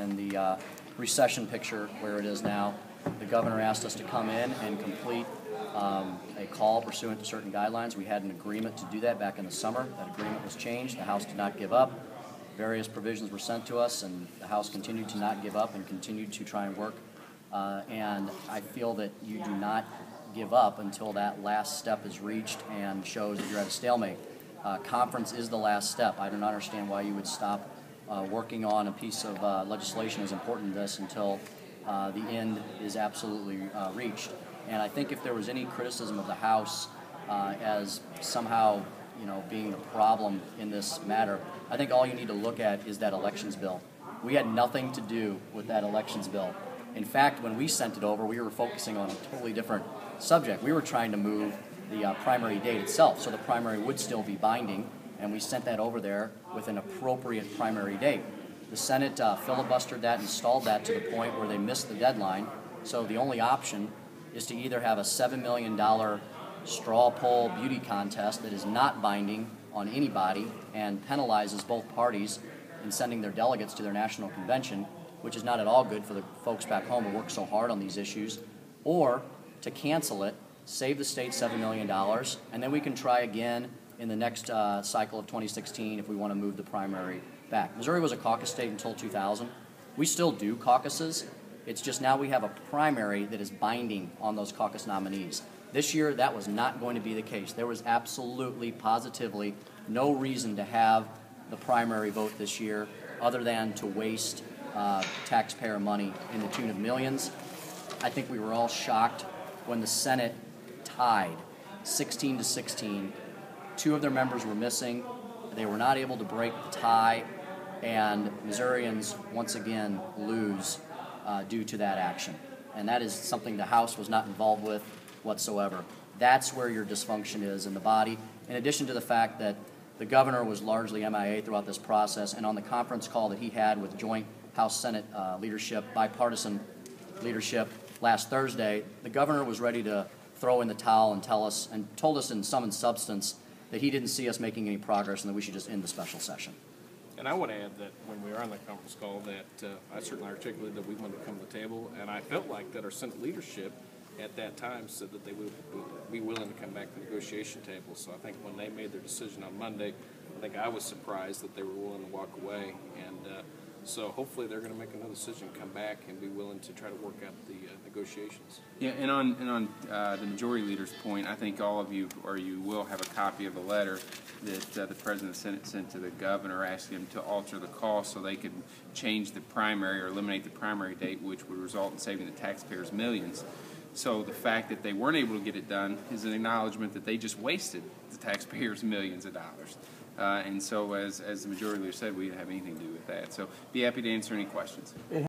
and the recession picture where it is now. The governor asked us to come in and complete a call pursuant to certain guidelines. We had an agreement to do that back in the summer. That agreement was changed. The House did not give up. Various provisions were sent to us, and the House continued to not give up and continued to try and work. And I feel that you do not give up until that last step is reached and shows that you're at a stalemate. Conference is the last step. I do not understand why you would stop working on a piece of legislation as important as this until the end is absolutely reached. And I think if there was any criticism of the House as somehow, being the problem in this matter, I think all you need to look at is that elections bill. We had nothing to do with that elections bill. In fact, when we sent it over, we were focusing on a totally different subject. We were trying to move the primary date itself, so the primary would still be binding, and we sent that over there with an appropriate primary date. The Senate filibustered that and stalled that to the point where they missed the deadline, so the only option is to either have a $7 million straw poll beauty contest that is not binding on anybody and penalizes both parties in sending their delegates to their national convention, which is not at all good for the folks back home who work so hard on these issues, or to cancel it, save the state $7 million, and then we can try again in the next cycle of 2016 if we want to move the primary back. Missouri was a caucus state until 2000. We still do caucuses. It's just now we have a primary that is binding on those caucus nominees. This year, that was not going to be the case. There was absolutely, positively no reason to have the primary vote this year other than to waste taxpayer money in the tune of millions. I think we were all shocked when the Senate tied 16-16. Two of their members were missing. They were not able to break the tie, and Missourians once again lose due to that action. And that is something the House was not involved with whatsoever. That's where your dysfunction is in the body, in addition to the fact that the governor was largely MIA throughout this process, and on the conference call that he had with joint House-Senate leadership, bipartisan leadership, last Thursday, the governor was ready to throw in the towel and told us in sum and substance that he didn't see us making any progress and that we should just end the special session. And I want to add that when we were on the conference call that I certainly articulated that we wanted to come to the table, and I felt like that our Senate leadership at that time said that they would be willing to come back to the negotiation table. So I think when they made their decision on Monday, I think I was surprised that they were willing to walk away. And so hopefully they're going to make another decision, come back, and be willing to try to work out the negotiations. Yeah, and on the majority leader's point, I think all of you, or you will have a copy of the letter that the President of the Senate sent to the governor asking him to alter the cost so they could change the primary or eliminate the primary date, which would result in saving the taxpayers millions. So the fact that they weren't able to get it done is an acknowledgement that they just wasted the taxpayers millions of dollars. And so as the majority leader said, we didn't have anything to do with that. So be happy to answer any questions.